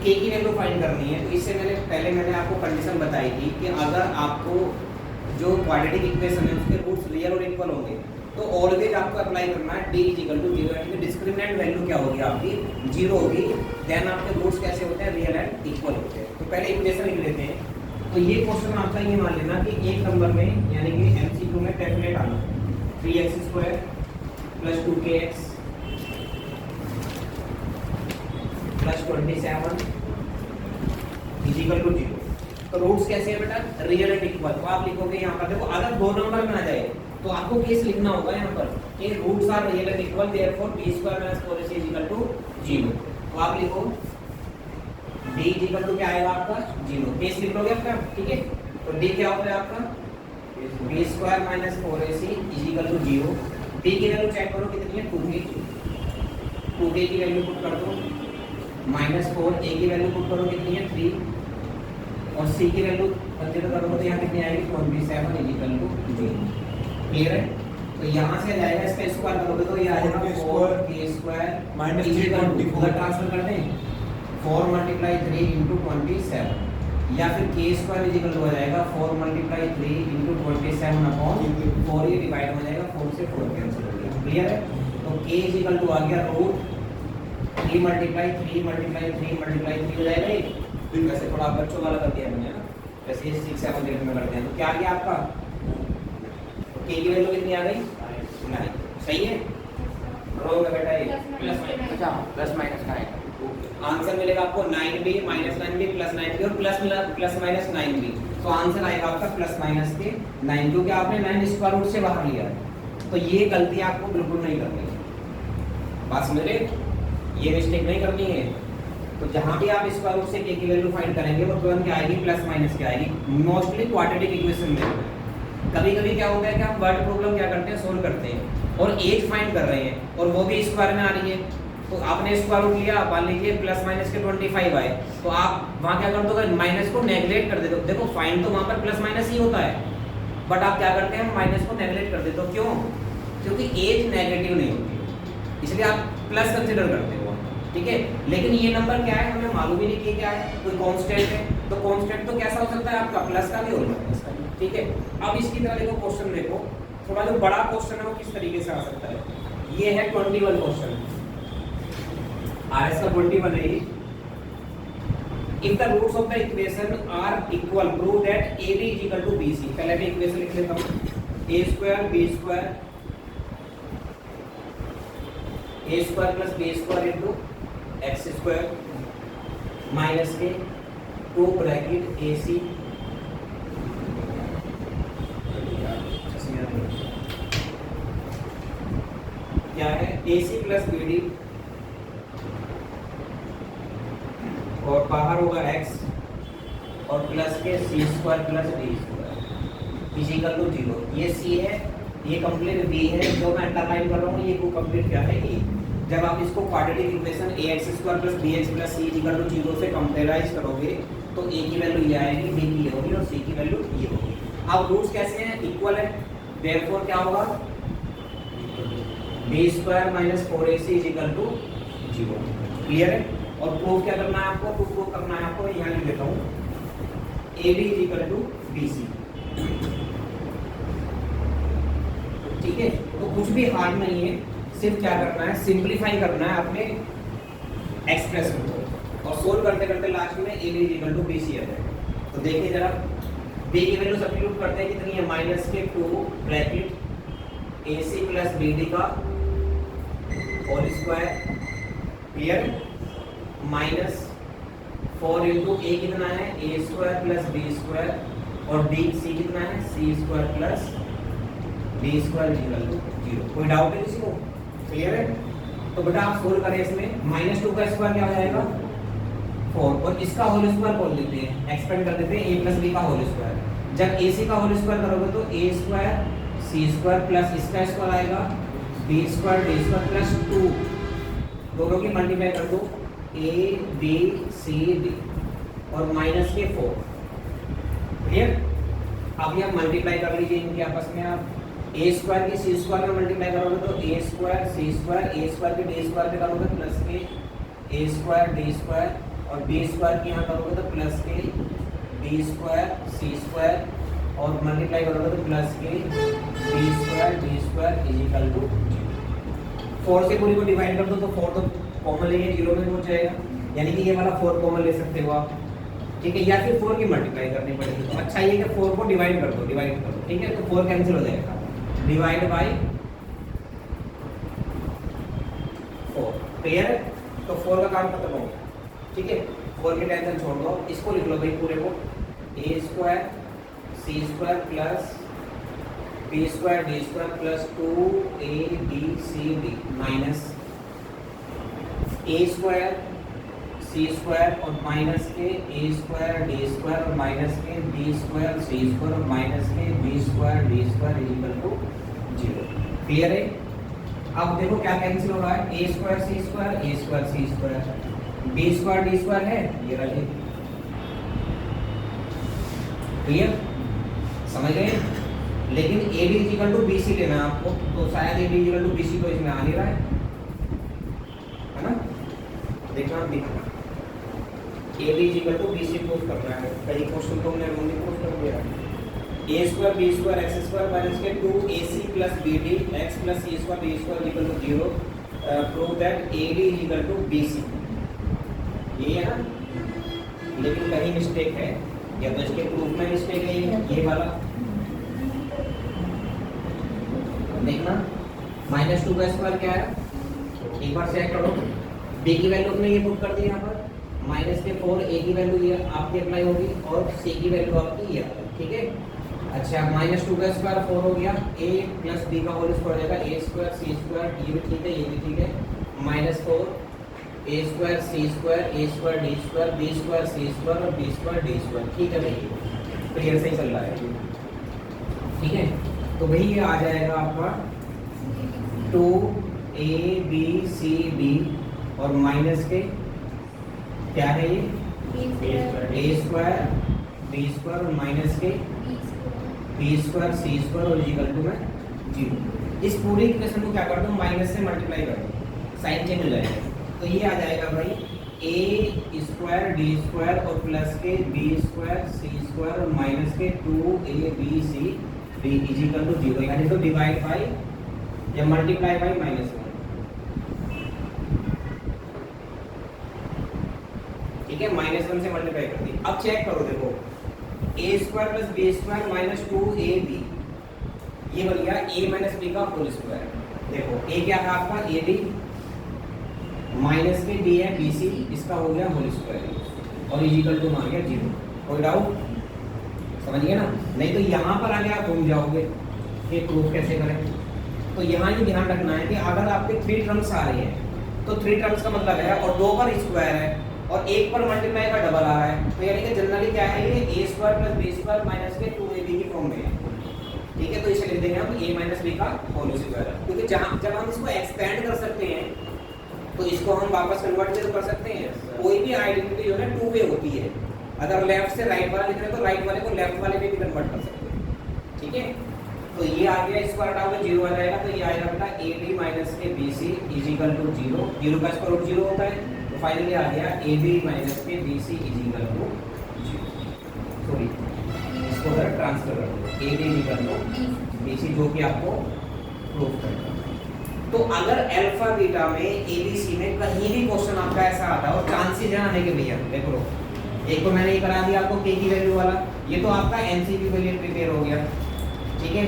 के की value find करनी है, तो इससे मैंने आपको कंडीशन बताई थी कि अगर आपको जो क्वाड्रेटिक इक्वेशन है उसके रूट्स रियल और इक्वल होंगे तो ऑलवेज आपको अप्लाई करना है d इक्वल टू 0, यानी कि डिस्क्रिमिनेंट वैल्यू क्या होगी आपकी 0 होगी। देन आपके रूट्स कैसे होते हैं, रियल एंड इक्वल होते हैं। तो पहले इक्वेशन लिख लेते हैं। तो ये क्वेश्चन आपका ये मान लेना कि एक नंबर में यानी कि एमसीक्यू में डेफिनेट आना 3x² + 2kx + 27 = 0। तो रूट्स कैसे है बेटा, रियल एंड इक्वल। तो आप लिखोगे यहाँ पर, देखो अगर दो नंबर में आ जाए तो आपको केस लिखना होगा यहाँ पर कि roots are real and equal, therefore b² - 4ac = 0। तो आप लिखो d = क्या आएगा आपका 0, केस लिख लोगे आपका, ठीक है। तो d क्या होता है आपका b² - 4ac = 0। d की वैल्यू चेक करो कितनी है, 2k। 2k की वैल्यू पुट कर दो, -4, a की वैल्यू पुट करो कितनी है 3, और c की वैल्यू कंसीडर करोगे तो यहाँ कितनी आएगी 27 = 0। क्लियर है। तो यहाँ से जाएगा, इसका स्क्वायर करोगे तो ये आ जाएगा 4k² -3 ट्रांसफर कर दें 4 × 3 × 27, या फिर k² हो जाएगा 4 × 3 × 27/4, ये डिवाइड हो जाएगा 4 से 4 कैंसिल हो गया। क्लियर है। तो k आ गया रूट 3 × 3 × 3 × 3 हो जाएगा ये। वैसे थोड़ा बच्चों वाला कर दिया मैंने ना, वैसे 6 7 8 में करते हैं। तो क्या आ गया आपका, k की वैल्यू कितनी आ गई 9। सही है, रॉन्ग है बेटा ये, प्लस माइनस का है। आंसर मिलेगा आपको 9b - 9b + 9b और प्लस माइनस 9b। तो आंसर आएगा आपका प्लस के 9, क्योंकि आपने 9 स्क्वायर रूट से बाहर लिया है। तो ये गलती आपको बिल्कुल नहीं करनी है, बात समझ रहे, ये मिस्टेक नहीं करनी है। तो जहां भी आप स्क्वायर रूट से k की वैल्यू फाइंड करेंगे वो तुरंत क्या आएगी, प्लस माइनस क्या आएगी। मोस्टली क्वाड्रेटिक इक्वेशन में कभी कभी क्या होता है कि हम वर्ड प्रॉब्लम क्या करते हैं, सोल्व करते हैं और एज फाइंड कर रहे हैं और वो भी स्क्वायर में आ रही है। तो आपने स्क्वायर रूट लिया, मान लीजिए प्लस माइनस के 25 आए, तो आप वहाँ क्या कर दोगे, माइनस को नेगलेक्ट कर देते हो। देखो फाइंड तो वहाँ पर प्लस माइनस ही होता है, बट आप क्या करते हैं, माइनस को नेगलेक्ट कर देते हो। क्यों, क्योंकि एज नेगेटिव नहीं होती, इसलिए आप प्लस कंसिडर करते हो, ठीक है। लेकिन ये नंबर क्या है, हमें मालूम ही नहीं कि क्या है, कोई कांस्टेंट है। तो कांस्टेंट तो कैसा हो सकता है आपका, प्लस का भी और माइनस का भी, ठीक है। अब इसकी तरह देखो, क्वेश्चन देखो थोड़ा, जो बड़ा क्वेश्चन है वो किस तरीके से आ सकता है। ये है 21 क्वेश्चन, आरएस का 21 है ये। If the roots of the equation are equal, prove that AB = BC। पहले मैं इक्वेशन लिख लेता हूं, a² b² + b² × x² minus के 2 ब्रैकेट AC क्या है, AC + BD और बाहर होगा x और प्लस के c² + d² = 0। ये c है, ये कंप्लीट b है, जो मैं अंडरलाइन कर रहा हूँ ये को कंप्लीट क्या है e। जब आप इसको quadratic equation ax² + bx + c = 0 से कंपेयराइज करोगे तो a की वैल्यू ये आएगी, b की ये होगी और c की वैल्यू ये होगी। अब रूट्स कैसे हैं, इक्वल है, देयरफॉर क्या होगा, b² - 4ac = 0। क्लियर है। और प्रूफ क्या करना है आपको, प्रूफ करना है आपको, यहाँ लिख देता हूँ AB = BC, ठीक है। तो कुछ भी हार्ड नहीं है, सिर्फ क्या करना है, सिंपलीफाई करना है अपने एक्सप्रेशन को और सोल्व करते करते लास्ट में AB = BC आ जाएगा। तो देखिए जरा, b की वैल्यू सब्स्टिट्यूट करते हैं, कितनी है, माइनस के 2 ब्रैकेट AC + BD का होल स्क्वायर, क्लियर, -4 × a कितना है, a² + b² और c कितना है, c² + d² = 0। कोई डाउट है किसी को, क्लियर है। तो बेटा आप सोल्व करें, इसमें -2 का स्क्वायर क्या हो जाएगा 4 और इसका होल स्क्वायर बोल देते हैं, एक्सपेंड कर देते हैं a + b का होल स्क्वायर। जब ac का होल स्क्वायर करोगे तो a² c² प्लस इसका स्क्वायर आएगा b² d² + 2, दोनों की मल्टीप्लाई कर दो a b c d और माइनस के 4। क्लियर। अब ये मल्टीप्लाई कर लीजिए इनके आपस में, आप a² की c² में मल्टीप्लाई करोगे तो a² c² a² के d² पे करोगे प्लस के a² d² और बी स्क्वायर की यहाँ करोगे तो plus k b square c square और मल्टीप्लाई करोगे तो plus k b square is equal to 4 से पूरी को डिवाइड कर दो तो 4 तो कॉमन लेंगे 0 में पहुंच जाएगा, यानी कि ये वाला 4 कॉमन ले सकते हो आप, ठीक है, या फिर 4 की मल्टीप्लाई करनी पड़ेगी। तो अच्छा ये कि 4 को डिवाइड कर दो, ठीक है, तो 4 कैंसिल हो जाएगा, डिवाइड बाय 4, क्लियर है? तो 4 का काम खत्म हो गया, ठीक है, 4 की टेंशन छोड़ दो, इसको लिख लो भाई पूरे को, a square c square plus b square d square plus 2abcd minus a square c square और minus k a square d square और minus k b square c square और minus k b square d square is equal to 0। Clear है? अब देखो क्या cancel हो रहा है, a square c square b square d square है, ये रहे। क्लियर? समझ गए? लेकिन ए b equal to b c लेना है आपको, तो शायद a b equal to b c तो इसमें आ नहीं रहा है ना, देखना दिखना a b equal to b c prove करना है। कई क्वेश्चन तो हमने रोंग प्रूव कर दिया है। A square b square x square minus k 2ac plus b d x plus c square b square equal to 0, prove that a d equal to b c, ये है ना। लेकिन कहीं मिस्टेक है, या तो इसके प्रूफ में मिस्टेक है, ये वाला देखना, -2 का स्क्वायर क्या है, एक बार चेक करो, b की वैल्यू हमने ये पुट कर दी यहाँ पर, माइनस के 4 a की वैल्यू ये आपकी अप्लाई होगी और c की वैल्यू आपकी ये, ठीक है। अच्छा, -2 का स्क्वायर 4 हो गया, a प्लस b का होल स्क्वायर हो जाएगा, a स्क्वायर c स्क्वायर, ये भी ठीक है, ये भी ठीक है, -4 a square c square a square d square b square c square और b स्क्वायर d स्क्वायर, ठीक है भाई, क्लियर से ही चल रहा है, ठीक है। तो भाई ये आ जाएगा आपका 2abcd और माइनस के क्या है ये a स्क्वायर b स्क्वायर और माइनस के b स्क्वायर c स्क्वायर और इक्वल टू में 0। इस पूरे इक्वेशन को क्या कर दो, माइनस से मल्टीप्लाई कर दो, साइन चेंज हो जाएगा, तो ये आ जाएगा भाई a स्क्वायर डी स्क्वायर और plus k b square c square और minus k 2abc d is equal to 0, यानी तो डिवाइड बाय या मल्टीप्लाई बाय -1, ठीक है, -1 से मल्टीप्लाई कर दी। अब चेक करो, देखो a square plus b square minus 2ab, ये बन गया a माइनस b का होल स्क्वायर। देखो a क्या था आपका ad, माइनस के d है bc, इसका हो गया होल स्क्वायर और इज इक्वल टू आ गया 0। कोई डाउट? समझ गए ना? नहीं तो यहाँ पर आगे आप घूम जाओगे कि प्रूफ कैसे करें। तो यहाँ ये ध्यान रखना है कि अगर आपके 3 टर्म्स आ रही है तो 3 टर्म्स का मतलब है, और 2 पर स्क्वायर है और 1 पर मल्टीप्लाई का डबल आ रहा है, तो यानी कि जनरली क्या है, ये a square plus b square minus के 2ab की फॉर्म में है, ठीक है। तो इसे लिख देंगे हम a माइनस b का होल स्क्वायर, क्योंकि जब हम इसको एक्सपेंड कर सकते हैं तो इसको हम वापस कन्वर्ट भी कर सकते हैं। कोई भी आइडेंटिटी जो है 2 वे होती है, अगर लेफ्ट से राइट वाला लिख रहे हैं तो राइट वाले को लेफ्ट वाले में भी कन्वर्ट कर सकते हैं, ठीक है। तो ये आ गया, स्क्वायर हटाओगे 0 आ जाएगा, तो ये आएगा बेटा ab minus k bc is equal to 0, 0 का स्क्वायर रूट 0 होता है, तो फाइनली आ गया ab minus k bc is equal to 0। Sorry, इसको जरा ट्रांसफर कर दो, ab इक्वल टू bc, जो कि आपको प्रूफ करना। तो अगर अल्फा बीटा में abc में कहीं भी क्वेश्चन आपका ऐसा आता है और चांसेस हैं आने के, भैया देखो, एक तो मैंने ये करा दिया आपको k की वैल्यू वाला, ये तो आपका एमसीक्यू के लिए प्रिपेयर हो गया, ठीक है।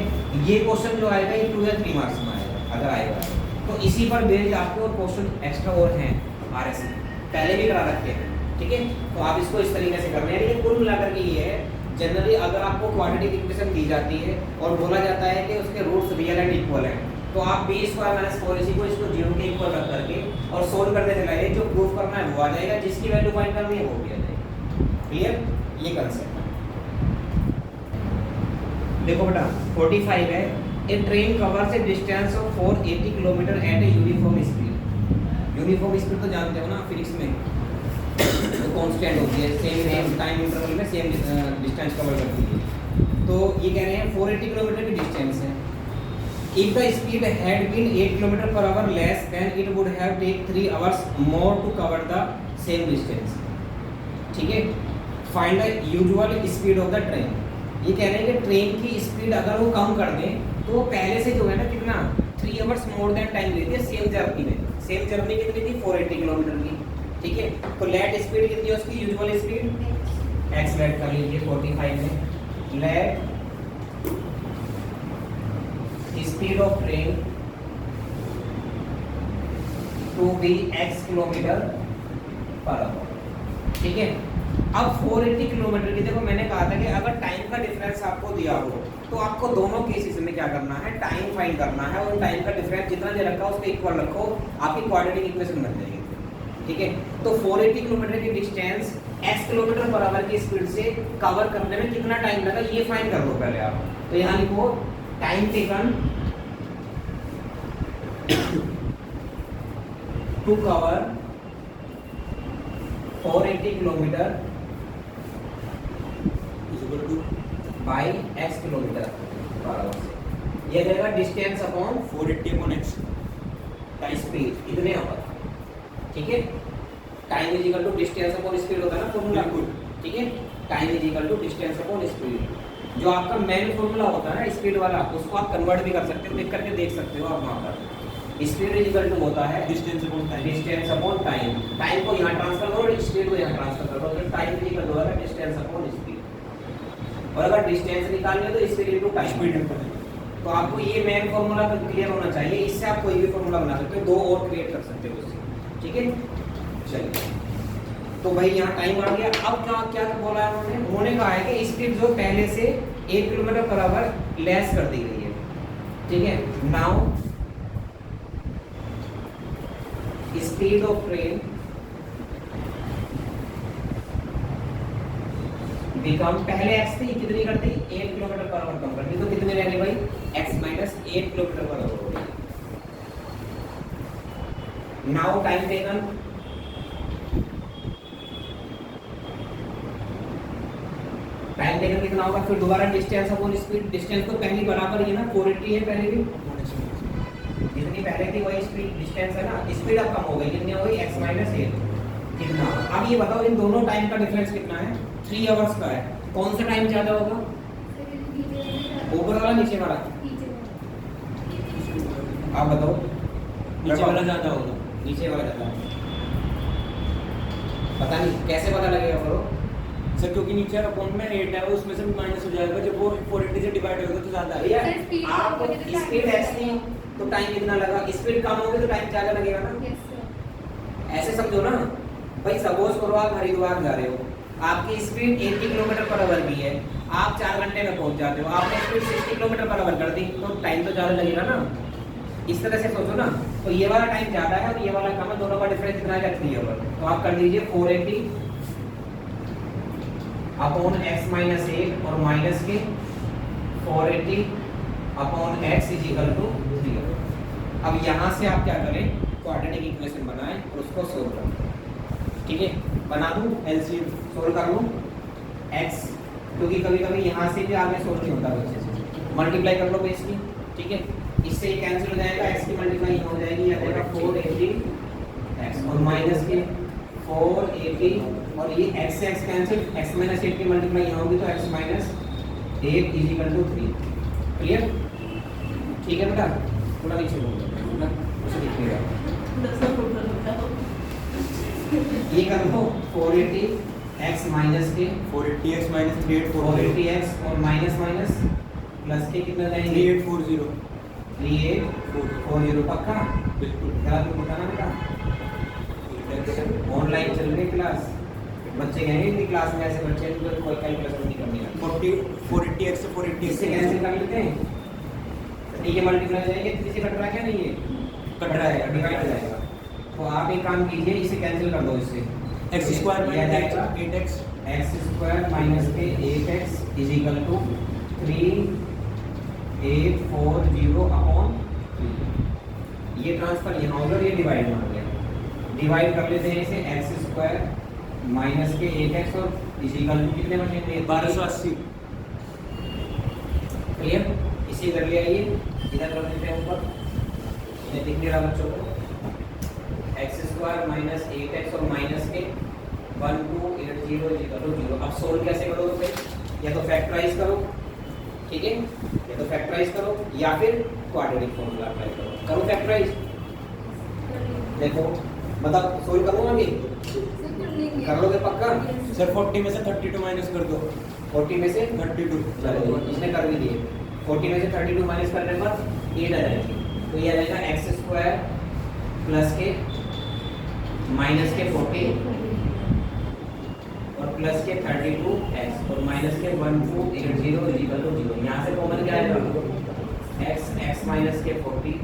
ये क्वेश्चन जो आएगा ये 2 या 3 मार्क्स में आएगा, अगर आएगा तो इसी पर बेस्ड आपके और क्वेश्चन एक्स्ट्रा और हैं आरएस पहले भी करा रखे हैं, ठीक है। तो आप इसको इस तरीके से करना है। लेकिन कुल मिलाकर के ये है, जनरली अगर आपको क्वाड्रेटिक इक्वेशन दी जाती है और बोला जाता है कि उसके रूट्स रियल एंड इक्वल हैं, तो आप b स्क्वायर माइनस 4ac को इसको 0 के इक्वल रख करके और सोल्व करते चलाइए, जो प्रूफ करना है वो आ जाएगा, जिसकी वैल्यू फाइंड करनी है वो भी आ जाएगा। क्लियर? ये कंसेप्ट देखो बेटा, 45 है, a train covers a distance of 480 kilometre at a uniform speed. Uniform speed तो जानते हो ना फिजिक्स में, तो कांस्टेंट होती है, सेम टाइम इंटरवल में सेम डिस्टेंस कवर करती है। तो ये कह रहे हैं 480 किलोमीटर की डिस्टेंस है। If the speed had been 8 km per hour less, then it would have take 3 hours more to cover the same distance. ठीक है। Find the usual speed of the train. ये कह रहे हैं कि ट्रेन की स्पीड अगर वो कम कर दें तो वो पहले से जो है ना कितना 3 आवर्स मोर देन टाइम लेती है सेम जर्नी में। सेम जर्नी कितनी थी 480 किलोमीटर की, ठीक है। तो लेट स्पीड कितनी है उसकी यूजुअल स्पीड, एक्स लेट कर लीजिए 45 में। Let speed of train to be x kilometer per hour, ठीक है। अब 480 किलोमीटर की, देखो मैंने कहा था कि अगर टाइम का डिफरेंस आपको दिया हो तो आपको दोनों केसेस में क्या करना है, टाइम फाइंड करना है और टाइम का डिफरेंस जितना दे रखा है उसको इक्वल रखो, आपकी क्वाड्रेटिक इक्वेशन बन जाएगी, ठीक है। तो 480 किलोमीटर की distance x kilometer per our की स्पीड से कवर करने में कितना टाइम लगा ये फाइंड कर लो पहले आप। तो यहाँ लिखो time taken to cover 480 kilometer by x kilometer per hour से ये देगा distance upon 480 upon x speed इतने आवर, ठीक है। Time is equal to distance upon speed होता है ना फॉर्मूला, ठीक है। Time is equal to distance upon speed, जो आपका मेन फॉर्मूला होता है ना स्पीड वाला, उसको आप कन्वर्ट भी कर सकते हो, देख करके देख सकते हो आप वहां पर। स्पीड इज इक्वल टू होता है distance upon time, distance upon time. Time को यहाँ ट्रांसफर करो और स्पीड को यहाँ ट्रांसफर करो, तो टाइम इज इक्वल होगा डिस्टेंस अपॉन स्पीड। और अगर डिस्टेंस निकालनी है तो स्पीड इनटू टाइम। स्पीड। तो आपको ये मेन फॉर्मूला क्लियर होना चाहिए, इससे आप कोई भी फॉर्मूला बना सकते हो, दो और क्रिएट कर सकते हो उससे, ठीक है। चलिए तो भाई यहाँ टाइम आ गया। अब क्या क्या बोला है उन्होंने कहा है कि स्पीड जो पहले से 1 किलोमीटर पर आवर लेस कर दी गई है, ठीक है। Now speed of train become, पहले x थी कितनी कर दी 1 किलोमीटर पर आवर कम कर दी, तो कितने रह गए भाई x minus 8 kilometre per our हो गई। नाउ टाइम टेकन कितना होगा, फिर दोबारा डिस्टेंस अपॉन स्पीड, डिस्टेंस तो पहली बराबर ही है ना 480 है पहले भी, जितनी पहले थी वही स्पीड डिस्टेंस है ना, स्पीड अब कम हो गई, कितनी हो गई x माइनस 8 कितना। अब ये बताओ इन दोनों टाइम का डिफरेंस कितना है, 3 आवर्स का है, कौन सा टाइम ज्यादा होगा, ऊपर वाला नीचे वाला, आप बताओ। नीचे वाला ज्यादा होगा, नीचे वाला ज्यादा, पता नहीं कैसे पता लगेगा करो सर, क्योंकि नीचे वाला कौन में 8 है उसमें से माइनस हो जाएगा, जब वो 480 से डिवाइड होगा तो ज्यादा भैया। आप स्पीड x थी तो टाइम कितना लगा, स्पीड कम होगी तो टाइम ज्यादा लगेगा ना, ऐसे समझो ना भाई। सपोज करो आप हरिद्वार जा रहे हो, आपकी स्पीड 80 किलोमीटर पर आवर की है, आप 4 घंटे में पहुंच जाते हो, आपने स्पीड 60 किलोमीटर पर आवर कर दी तो टाइम तो ज्यादा लगेगा ना, इस तरह से सोचो ना। तो ये वाला टाइम ज्यादा है और ये वाला कम है, दोनों का डिफरेंस कितना है 3 आवर। तो आप कर दीजिए 480 अपॉन x माइनस 8 और minus k 480 upon x is equal to 0। अब यहाँ से आप क्या करें, क्वाड्रेटिक इक्वेशन बनाएं और उसको सोल्व करें, ठीक है। बना दूं एलसीएम सोल्व कर लूं x, क्योंकि कभी कभी यहाँ से भी आपने सोल्व नहीं होता अच्छे से, मल्टीप्लाई कर लो बेस की, ठीक है। इससे ये कैंसिल हो जाएगा, x की मल्टीप्लाई हो जाएगी, या देगा 480 x और माइनस के 480 और ये x से x कैंसिल, x माइनस 8 की मल्टीप्लाई यहाँ होगी तो x minus 8 is equal to 3। Clear, ठीक है बेटा। थोड़ा नीचे बोलो उसे लिखिएगा, ये कर लो 480 x minus k 480 x minus 480 x और माइनस माइनस प्लस के कितना जाएंगे 3840 पक्का, बिल्कुल। गलत मत बताना बेटा। ऑनलाइन चल रही क्लास, बच्चे कहेंगे कि क्लास में ऐसे बच्चे हैं जो कोई कैलकुलेशन नहीं करनी है। 480 x से 480 इससे कैंसिल कर लेते हैं, ठीक है। मल्टीप्लाई हो जाएंगे, 3 से कट रहा है क्या, नहीं है कट रहा है, डिवाइड हो जाएगा। तो आप एक काम कीजिए, इसे कैंसिल कर दो, इससे x square minus 8x x square minus के 8x is equal to 3840 upon 3। ये ट्रांसफर यहाँ होगा, ये डिवाइड में हो गया, डिवाइड कर लेते हैं इसे x स्क्वायर माइनस के 8x और इज इक्वल टू कितने बचेंगे 1280। क्लियर, इसे कर लिया, ये इधर कर देते हैं ऊपर, ये दिख नहीं रहा बच्चों को, x स्क्वायर माइनस 8x और माइनस के 1280 इक्वल टू 0। अब सोल्व कैसे करोगे फिर? या तो फैक्टराइज करो, ठीक है, या तो फैक्टराइज करो या फिर क्वाड्रेटिक फॉर्मूला अप्लाई करो। करो फैक्टराइज, देखो मतलब सोल्व करूंगा अभी, कर लोगे पक्का? सर 40 में से 32 माइनस कर दो। 40 में से 32 चलो इसने कर भी दिए। 40 में से 32 माइनस करने पर 8 आ जाएगी, तो ये आ जाएगा एक्स स्क्वायर प्लस के माइनस के 40 और प्लस के 32x और माइनस के 1280 इक्वल टू 0। यहाँ से कॉमन क्या आएगा? x माइनस के 40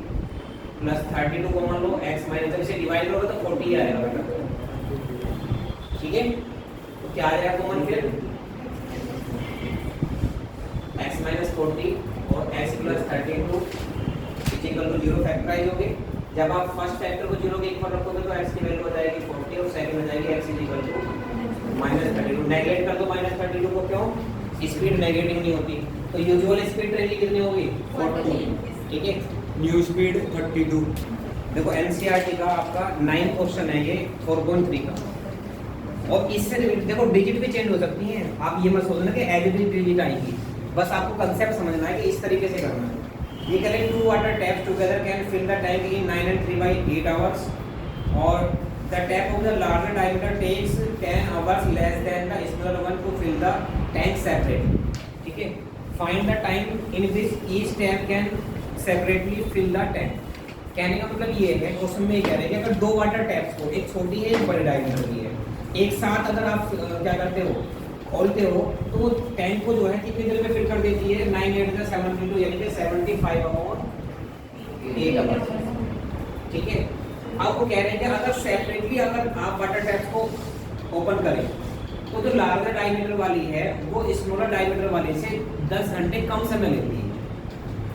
प्लस 32 कॉमन लो, x माइनस इसे डिवाइड करोगे तो 40 आएगा बेटा, ठीक है। तो क्या आ जाएगा कॉमन फिर? x माइनस 40 और x plus 32 equal to 0 factorize हो गए। जब आप फर्स्ट फैक्टर को 0 के इक्वल रखोगे तो x की वैल्यू हो जाएगी 40 और सेकंड हो जाएगी x इक्वल टू -32। नेगलेक्ट कर दो -32 को, क्यों? स्पीड नेगेटिव नहीं होती, तो यूजुअल स्पीड ट्रेन की कितनी होगी? 40, ठीक है। New speed 32। देखो एनसीईआरटी का आपका 9 क्वेश्चन है ये 4.3 का, और इससे देखो डिजिट भी चेंज हो सकती हैं। आप ये मत सोचना कि एज इट इज डिजिट आएगी, बस आपको कंसेप्ट समझना है कि इस तरीके से करना है। ये कह रहे हैं 2 water taps together can fill the tank in 9 and 3/8 hours और the tap of the larger diameter takes 10 hours less than the smaller one to fill the tank separate, ठीक है। find the time in which each tap can separately fill the tank। कहने का मतलब ये है, question में ये कह रहे हैं कि अगर 2 वाटर टैप्स को, एक छोटी है एक बड़ी डायमीटर की है, एक साथ अगर आप क्या करते हो, खोलते हो, तो वो टैंक को जो है कितनी देर में फिल कर देती है? 9 8 72 यानी कि 75/8 आवर्स, ठीक है। अब वो कह रहे हैं कि अगर सेपरेटली अगर आप वाटर टैप्स को ओपन करें तो जो लार्जर डायमीटर वाली है वो स्मॉलर डायमीटर वाले से 10 घंटे कम समय लेती है।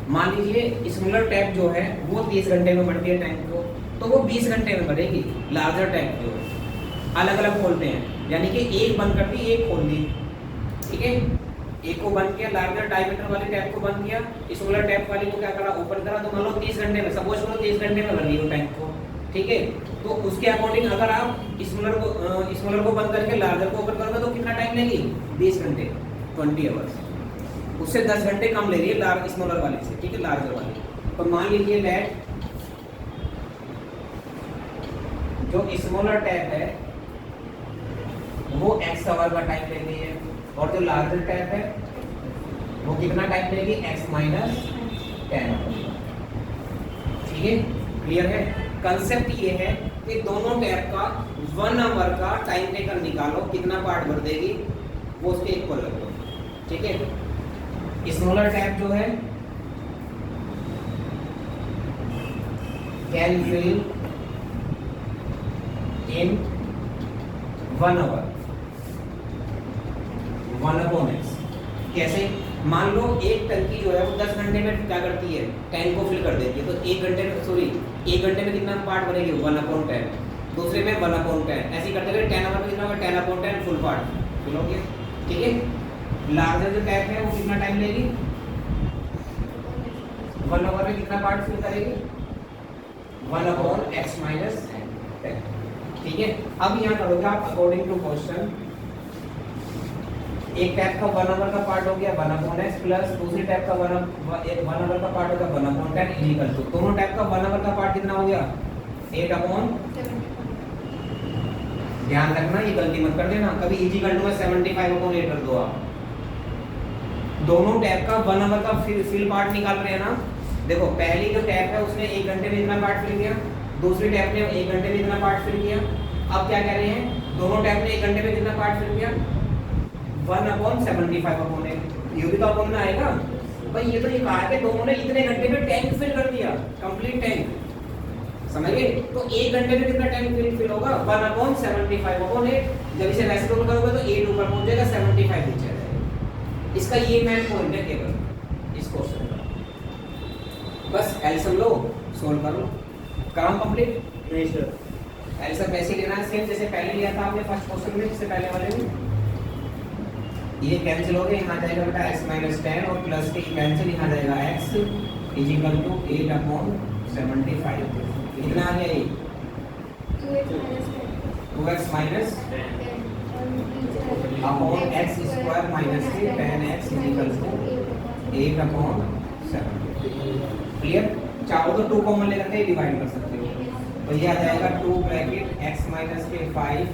मान लीजिए स्मॉलर टैप जो है वो 30 घंटे में भरती है टैंक को, तो वो 20 घंटे में भरेगी। लार्जर टैंक जो है अलग अलग खोलते हैं, यानी कि एक बंद कर दी एक खोल दी, ठीक है। एक को बंद किया, लार्जर डायमीटर वाले टैप को बंद किया, स्मॉलर टैप वाले को क्या करा? ओपन करा। तो मान लो 30 घंटे में, सपोज करो 30 घंटे में भर ली वो टैंक को, ठीक है। तो उसके अकॉर्डिंग अगर आप स्मॉलर को बंद करके लार्जर को ओपन करोगे तो कितना टाइम लेगी? 20 घंटे, 20 आवर्स। उससे 10 घंटे कम ले रही है स्मॉलर वाले से, ठीक है, लार्जर वाले। तो मान लीजिए लेट जो स्मॉलर टैप है वो x आवर का टाइम लेती है और जो लार्जर टैप है वो कितना टाइम लेगी? x माइनस 10 आवर, ठीक है। क्लियर है? कंसेप्ट ये है कि दोनों टैप का 1 आवर का टाइम टेकर निकालो, कितना पार्ट भर देगी वो उसके इक्वल रख दो, ठीक है। स्मॉलर टैप जो है can fill in 1 our 1/x। कैसे? मान लो एक टंकी जो है वो 10 घंटे में क्या करती है? टैंक को फिल कर देती है। तो 1 घंटे में, सॉरी 1 घंटे में कितना पार्ट भरेगी? 1/10। दूसरे में 1/10, ऐसे करते हुए 10 आवर में कितना होगा? 10/10 फुल पार्ट फिल हो गया, ठीक है। लार्जर जो टैप है वो कितना टाइम लेगी? 1 आवर में कितना पार्ट फिल करेगी? 1/x माइनस 10, ठीक है। अब यहाँ करोगे आप अकॉर्डिंग टू क्वेश्चन, एक टैप का 1 आवर का पार्ट हो गया 1/x प्लस दूसरी टैप का 1 आवर का पार्ट होगा 1/10 इक्वल टू दोनों टैप का 1 आवर का पार्ट कितना हो गया? 8/7। ध्यान रखना, ये गलती मत कर देना कभी। इक्वल टू में 75/8 कर दो आप। दोनों टैप का 1 आवर का फिल पार्ट निकाल रहे हैं ना। देखो पहली जो टैप है उसने 1 घंटे में इतना पार्ट फिल किया, दूसरी टैप ने 1 घंटे में इतना पार्ट फिल किया। अब क्या कह रहे हैं? दोनों टैप ने 1 घंटे में कितना पार्ट फिल किया? 1/75/8। ये भी तो अपोन में आएगा भाई। ये तो ये कहा है कि दोनों ने इतने घंटे में टैंक फिल कर दिया, कंप्लीट टैंक, समझ गए? तो 1 घंटे में कितना टैंक फिल होगा? 1/75/8। जब इसे रेसिप्रोकल करोगे तो 8 ऊपर पहुंच जाएगा, 75 नीचे आ जाएगा। इसका ये मेन पॉइंट है केवल इस क्वेश्चन का। बस एलसीएम लो, सोल्व कर लो। काम कंप्लीट? नहीं सर, एलसीएम वैसे ही लेना है सेम जैसे पहले लिया था आपने फर्स्ट क्वेश्चन में, इससे पहले वाले में। ये कैंसिल हो गए, यहाँ जाएगा बेटा x माइनस 10 और प्लस के कैंसिल, यहाँ जाएगा x इज इक्वल टू 8/75। कितना आ गया ये? 2x minus 10। Upon x square minus k tan x equal to 8/7। Clear? चाहो तो 2 कॉमन लेकर के डिवाइड कर सकते हो, तो ये आ जाएगा 2 ब्रैकेट x माइनस के 5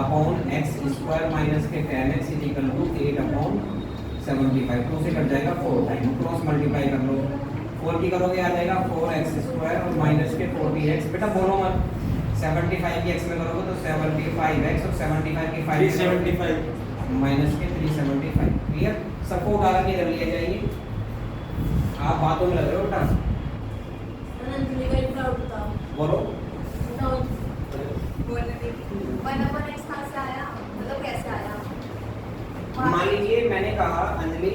upon x square minus k tan x equal to 8/75। 2 से कट जाएगा 4 टाइम, क्रॉस मल्टीप्लाई कर लो, 4 की करोगे आ जाएगा 4x स्क्वायर और माइनस के 40x। बेटा बोलो मत, 75 की x में करोगे तो 75x और 75 की 5 375 माइनस के 375। क्लियर? सबको उठा के इधर लिया जाइए। आप बातों में लग रहे हो बेटा, बोलो। मान लीजिए मैंने कहा अंजलि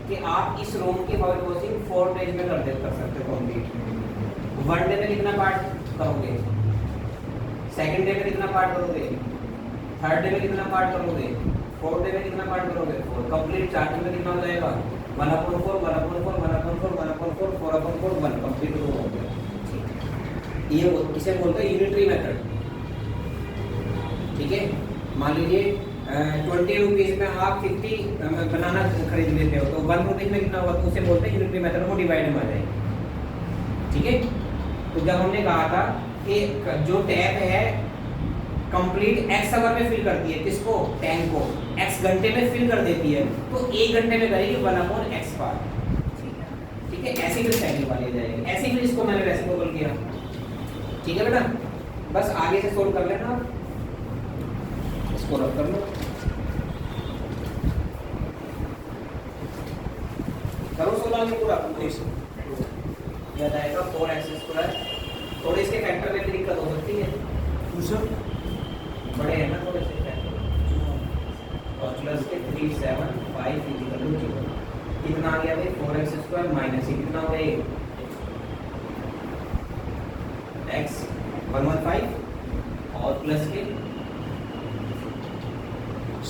कि आप इस रोम की हाइपोथेसिस 4 डेज में कर सकते हो कंप्लीट। 1 डे में कितना पार्ट करोगे, सेकंड डे में कितना पार्ट करोगे, थर्ड डे में कितना पार्ट करोगे, फोर्थ डे में कितना पार्ट करोगे, 4 कंप्लीट। 4 दिन में कितना हो जाएगा 1/4 1/4 1/4 1/4 4/4 1 कंप्लीट हो गया। ये इसे बोलते हैं यूनिटरी मेथड। ठीक है, मान लीजिए 20 रुपीज में आप 50 बनाना खरीद लेते हो, तो 1 रुपीज में कितना होगा, तो उसे बोलते हैं यूनिटरी मेथड, को डिवाइड में आ जाएगा। ठीक है, तो जब हमने कहा था कि जो टैप है कंप्लीट x आवर में फिल करती है, किसको, टैंक को, x घंटे में फिल कर देती है, तो 1 घंटे में करेगी 1/x बार। ठीक है, ऐसे फिर साइकिल वाली जाएगी, ऐसे फिर इसको मैंने रेसिप्रोकल किया। ठीक है बेटा, बस आगे से सोल्व कर लेना, इसको रब कर लो। करो 16 में पूरा यह जाएगा 4x स्क्वायर। थोड़े इसके फैक्टर में भी दिक्कत हो सकती है, बड़े हैं ना थोड़े से फैक्टर, और प्लस के 375 इक्वल टू 0। कितना आ गया भाई 4x स्क्वायर माइनस ये कितना हो गया x 115 और प्लस के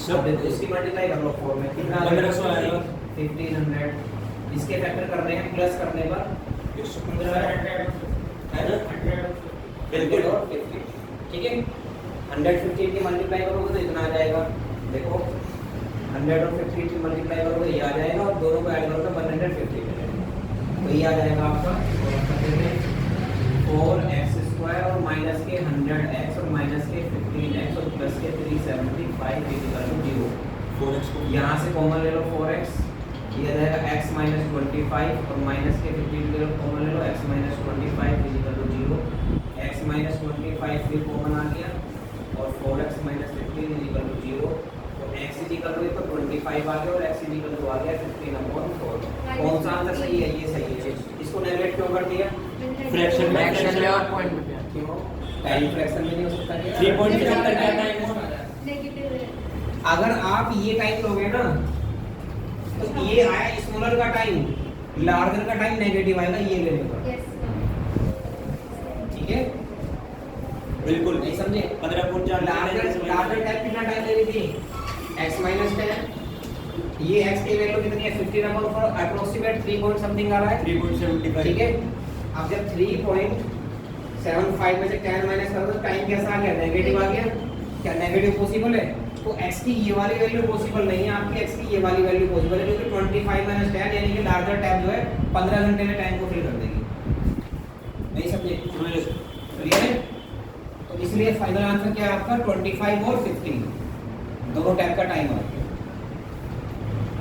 सब इसकी मल्टीप्लाई कर लो 4 में, कितना 1500। इसके फैक्टर कर रहे हैं, प्लस करने पर 100 बिल्कुल और 50। ठीक है, 150 की मल्टीप्लाई करोगे तो इतना आ जाएगा, देखो 100 और 50 की मल्टीप्लाई करोगे ये आ जाएगा, और दोनों को ऐड करोगे 150 मिलेगा, तो ये आ जाएगा आपका 4x स्क्वायर और माइनस के 100x और माइनस के 15x और प्लस के 375 इक्वल टू 0। 4x को यहाँ से कॉमन ले लो 4x, ये आ जाएगा x माइनस 25 और माइनस के 15 ले लो कॉमन ले लो x minus 25 equal to 0। x minus 25 भी कॉमन आ गया और 4x माइनस 15 इक्वल टू 0, तो x इक्वल टू तो 25 आ गया और x इक्वल टू आ गया 15/4। कौन सा आंसर सही है, ये सही है। इसको नेगलेक्ट क्यों कर दिया, फ्रैक्शन में और पॉइंट में क्यों, टाइम फ्रैक्शन में नहीं हो सकता क्या? 3.75 क्या टाइम हो, अगर आप ये टाइम लोगे ना, तो ये आया स्मॉलर का टाइम, लार्जर का टाइम नेगेटिव आएगा ये लेने पर। ठीक है, बिल्कुल नहीं समझे? 15.4 लार्जर टाइम कितना टाइम ले रही थी, x माइनस 10, ये x की वैल्यू कितनी है 15/4, अप्रोक्सीमेट 3 पॉइंट समथिंग आ रहा है। 3.75। ठीक है, अब जब 3.75 में से 10 माइनस करो तो टाइम कैसा आ गया, नेगेटिव आ गया। क्या नेगेटिव पॉसिबल है? तो x की ये वाली वैल्यू पॉसिबल नहीं है, आपकी x की ये वाली वैल्यू पॉसिबल है, क्योंकि 25 - 10 यानी कि लार्जर टैब जो है 15 घंटे में टाइम को फिल कर देगी। नहीं समझे? क्लियर है? तो इसलिए फाइनल आंसर क्या है आपका 25 और 15 दोनों टैब का टाइम है।